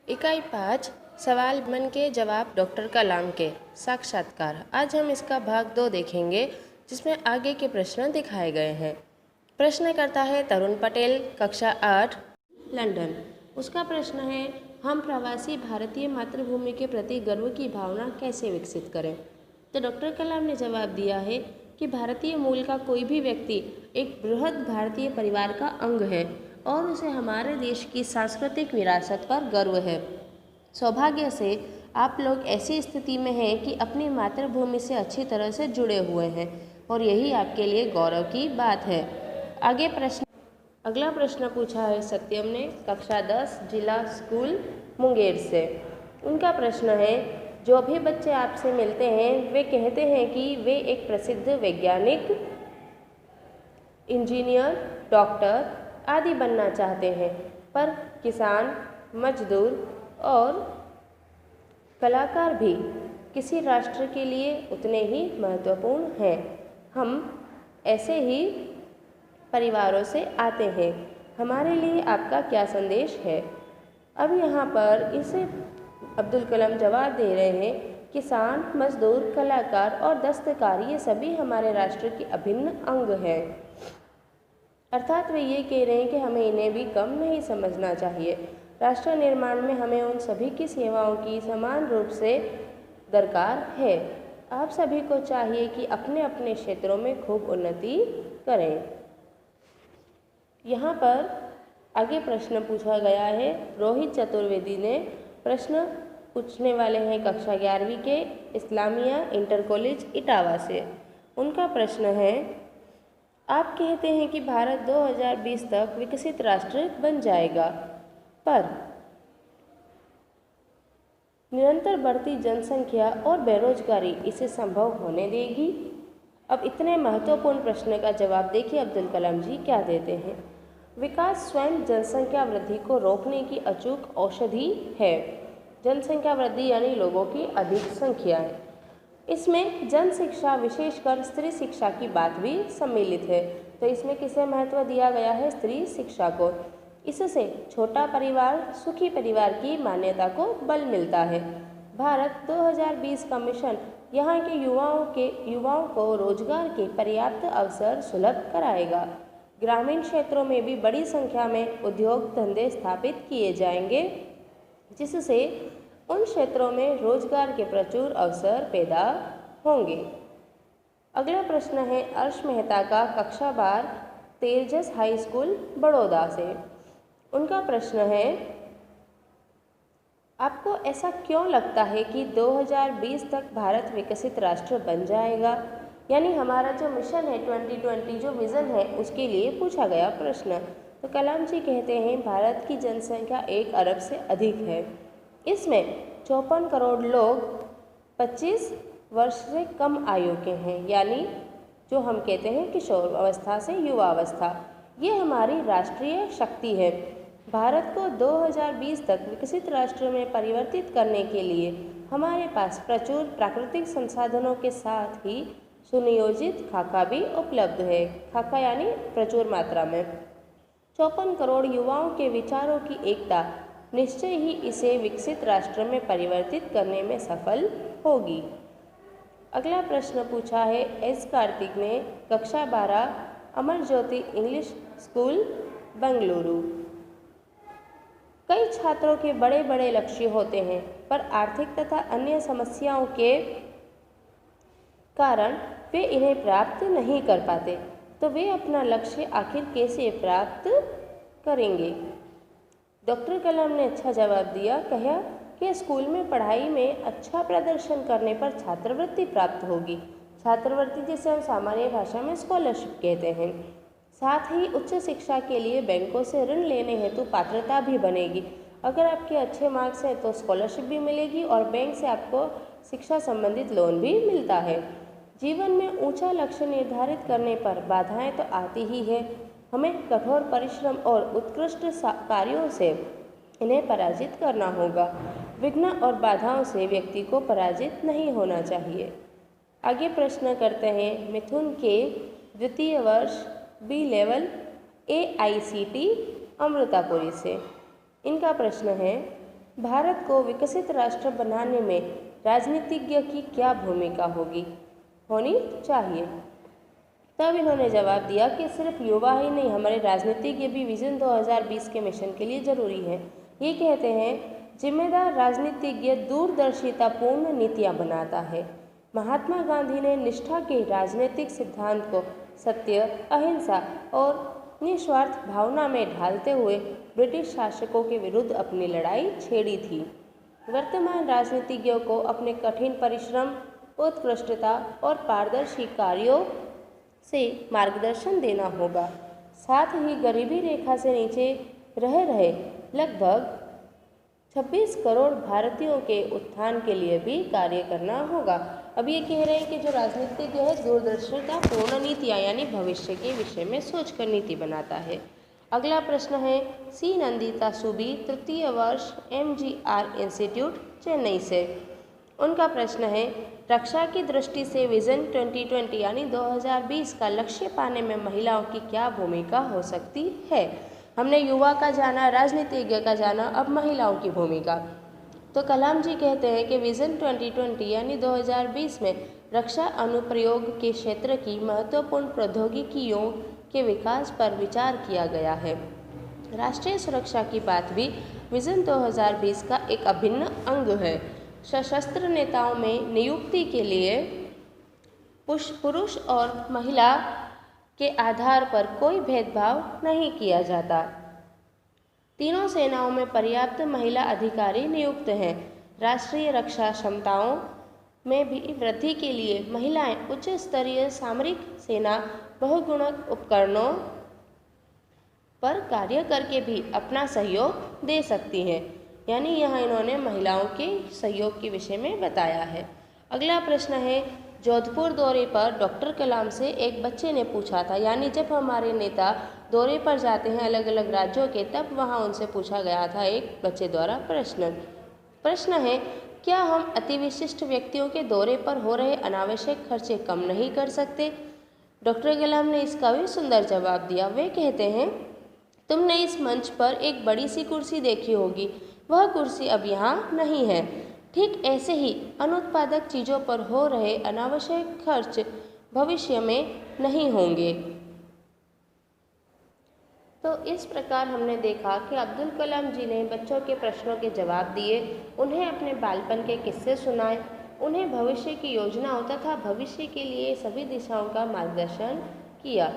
इकाई 5 सवाल मन के जवाब डॉक्टर कलाम के साक्षात्कार। आज हम इसका भाग 2 देखेंगे, जिसमें आगे के प्रश्न दिखाए गए हैं। प्रश्न करता है तरुण पटेल, कक्षा 8, लंदन। उसका प्रश्न है, हम प्रवासी भारतीय मातृभूमि के प्रति गर्व की भावना कैसे विकसित करें। तो डॉक्टर कलाम ने जवाब दिया है कि भारतीय मूल का कोई भी व्यक्ति एक बृहद भारतीय परिवार का अंग है और उसे हमारे देश की सांस्कृतिक विरासत पर गर्व है। सौभाग्य से आप लोग ऐसी स्थिति में हैं कि अपनी मातृभूमि से अच्छी तरह से जुड़े हुए हैं और यही आपके लिए गौरव की बात है। अगला प्रश्न पूछा है सत्यम ने, कक्षा 10, जिला स्कूल मुंगेर से। उनका प्रश्न है, जो भी बच्चे आपसे मिलते हैं वे कहते हैं कि वे एक प्रसिद्ध वैज्ञानिक, इंजीनियर, डॉक्टर आदि बनना चाहते हैं, पर किसान, मजदूर और कलाकार भी किसी राष्ट्र के लिए उतने ही महत्वपूर्ण हैं। हम ऐसे ही परिवारों से आते हैं। हमारे लिए आपका क्या संदेश है। अब यहाँ पर इसे अब्दुल कलाम जवाब दे रहे हैं, किसान, मजदूर, कलाकार और दस्तकार ये सभी हमारे राष्ट्र के अभिन्न अंग हैं। अर्थात वे ये कह रहे हैं कि हमें इन्हें भी कम नहीं समझना चाहिए। राष्ट्र निर्माण में हमें उन सभी की सेवाओं की समान रूप से दरकार है। आप सभी को चाहिए कि अपने अपने क्षेत्रों में खूब उन्नति करें। यहाँ पर आगे प्रश्न पूछा गया है, रोहित चतुर्वेदी ने प्रश्न पूछने वाले हैं कक्षा 11वीं के इस्लामिया इंटर कॉलेज इटावा से। उनका प्रश्न है, आप कहते हैं कि भारत 2020 तक विकसित राष्ट्र बन जाएगा, पर निरंतर बढ़ती जनसंख्या और बेरोजगारी इसे संभव होने देगी। अब इतने महत्वपूर्ण प्रश्न का जवाब देखिए अब्दुल कलाम जी क्या देते हैं। विकास स्वयं जनसंख्या वृद्धि को रोकने की अचूक औषधि है। जनसंख्या वृद्धि यानी लोगों की अधिक संख्या है। इसमें जन शिक्षा, विशेषकर स्त्री शिक्षा की बात भी सम्मिलित है। तो इसमें किसे महत्व दिया गया है? स्त्री शिक्षा को। इससे छोटा परिवार, सुखी परिवार की मान्यता को बल मिलता है। भारत 2020 का मिशन यहाँ के युवाओं को रोजगार के पर्याप्त अवसर सुलभ कराएगा। ग्रामीण क्षेत्रों में भी बड़ी संख्या में उद्योग धंधे स्थापित किए जाएंगे, जिससे उन क्षेत्रों में रोजगार के प्रचुर अवसर पैदा होंगे। अगला प्रश्न है अर्श मेहता का, कक्षा 12, तेजस हाई स्कूल बड़ौदा से। उनका प्रश्न है, आपको ऐसा क्यों लगता है कि 2020 तक भारत विकसित राष्ट्र बन जाएगा? यानी हमारा जो मिशन है 2020, जो विज़न है, उसके लिए पूछा गया प्रश्न। तो कलाम जी कहते हैं, भारत की जनसंख्या 1 अरब से अधिक है। इसमें 54 करोड़ लोग 25 वर्ष से कम आयु के हैं, यानी जो हम कहते हैं किशोर अवस्था से युवा अवस्था। ये हमारी राष्ट्रीय शक्ति है। भारत को 2020 तक विकसित राष्ट्र में परिवर्तित करने के लिए हमारे पास प्रचुर प्राकृतिक संसाधनों के साथ ही सुनियोजित खाका भी उपलब्ध है। खाका यानी प्रचुर मात्रा में। 54 करोड़ युवाओं के विचारों की एकता निश्चय ही इसे विकसित राष्ट्र में परिवर्तित करने में सफल होगी। अगला प्रश्न पूछा है एस कार्तिक ने, कक्षा 12, अमर ज्योति इंग्लिश स्कूल बेंगलुरु। कई छात्रों के बड़े बड़े लक्ष्य होते हैं, पर आर्थिक तथा अन्य समस्याओं के कारण वे इन्हें प्राप्त नहीं कर पाते। तो वे अपना लक्ष्य आखिर कैसे प्राप्त करेंगे? डॉक्टर कलाम ने अच्छा जवाब दिया, कहा कि स्कूल में पढ़ाई में अच्छा प्रदर्शन करने पर छात्रवृत्ति प्राप्त होगी। छात्रवृत्ति जिसे हम सामान्य भाषा में स्कॉलरशिप कहते हैं। साथ ही उच्च शिक्षा के लिए बैंकों से ऋण लेने हेतु पात्रता भी बनेगी। अगर आपके अच्छे मार्क्स हैं तो स्कॉलरशिप भी मिलेगी और बैंक से आपको शिक्षा संबंधित लोन भी मिलता है। जीवन में ऊंचा लक्ष्य निर्धारित करने पर बाधाएं तो आती ही है। हमें कठोर परिश्रम और उत्कृष्ट कार्यों से इन्हें पराजित करना होगा। विघ्न और बाधाओं से व्यक्ति को पराजित नहीं होना चाहिए। आगे प्रश्न करते हैं मिथुन के, द्वितीय वर्ष, बी लेवल, AICT अमृतापुरी से। इनका प्रश्न है, भारत को विकसित राष्ट्र बनाने में राजनीतिज्ञ की क्या भूमिका होनी चाहिए? तब इन्होंने जवाब दिया कि सिर्फ युवा ही नहीं, हमारे राजनीतिज्ञ भी विजन 2020 के मिशन के लिए जरूरी है। ये कहते हैं, जिम्मेदार राजनीतिज्ञ दूरदर्शितापूर्ण नीतियाँ बनाता है। महात्मा गांधी ने निष्ठा के राजनीतिक सिद्धांत को सत्य, अहिंसा और निस्वार्थ भावना में ढालते हुए ब्रिटिश शासकों के विरुद्ध अपनी लड़ाई छेड़ी थी। वर्तमान राजनीतिज्ञों को अपने कठिन परिश्रम, उत्कृष्टता और पारदर्शी कार्यों से मार्गदर्शन देना होगा। साथ ही गरीबी रेखा से नीचे रह रहे लगभग 26 करोड़ भारतीयों के उत्थान के लिए भी कार्य करना होगा। अब ये कह रहे हैं कि जो राजनीतिज्ञ है दूरदर्शितापूर्ण नीतियाँ यानी भविष्य के विषय में सोचकर नीति बनाता है। अगला प्रश्न है सी नंदिता सुबी, तृतीय वर्ष MGR इंस्टीट्यूट, चेन्नई से। उनका प्रश्न है, रक्षा की दृष्टि से विजन 2020 यानी 2020 का लक्ष्य पाने में महिलाओं की क्या भूमिका हो सकती है? हमने युवा का जाना, राजनीतिज्ञ का जाना, अब महिलाओं की भूमिका। तो कलाम जी कहते हैं कि विजन 2020 यानी 2020 में रक्षा अनुप्रयोग के क्षेत्र की महत्वपूर्ण प्रौद्योगिकियों के विकास पर विचार किया गया है। राष्ट्रीय सुरक्षा की बात भी विजन 2020 का एक अभिन्न अंग है। सशस्त्र नेताओं में नियुक्ति के लिए पुरुष और महिला के आधार पर कोई भेदभाव नहीं किया जाता। तीनों सेनाओं में पर्याप्त महिला अधिकारी नियुक्त हैं। राष्ट्रीय रक्षा क्षमताओं में भी वृद्धि के लिए महिलाएं उच्च स्तरीय सामरिक सेना बहुगुणक उपकरणों पर कार्य करके भी अपना सहयोग दे सकती हैं। यानी यहाँ इन्होंने महिलाओं के सहयोग के विषय में बताया है। अगला प्रश्न है, जोधपुर दौरे पर डॉक्टर कलाम से एक बच्चे ने पूछा था, यानी जब हमारे नेता दौरे पर जाते हैं अलग अलग राज्यों के, तब वहाँ उनसे पूछा गया था एक बच्चे द्वारा प्रश्न है, क्या हम अति विशिष्ट व्यक्तियों के दौरे पर हो रहे अनावश्यक खर्चे कम नहीं कर सकते? डॉक्टर कलाम ने इसका भी सुंदर जवाब दिया। वे कहते हैं, तुमने इस मंच पर एक बड़ी सी कुर्सी देखी होगी, वह कुर्सी अब यहाँ नहीं है। ठीक ऐसे ही अनुत्पादक चीज़ों पर हो रहे अनावश्यक खर्च भविष्य में नहीं होंगे। तो इस प्रकार हमने देखा कि अब्दुल कलाम जी ने बच्चों के प्रश्नों के जवाब दिए, उन्हें अपने बालपन के किस्से सुनाए, उन्हें भविष्य की योजनाओं तथा भविष्य के लिए सभी दिशाओं का मार्गदर्शन किया।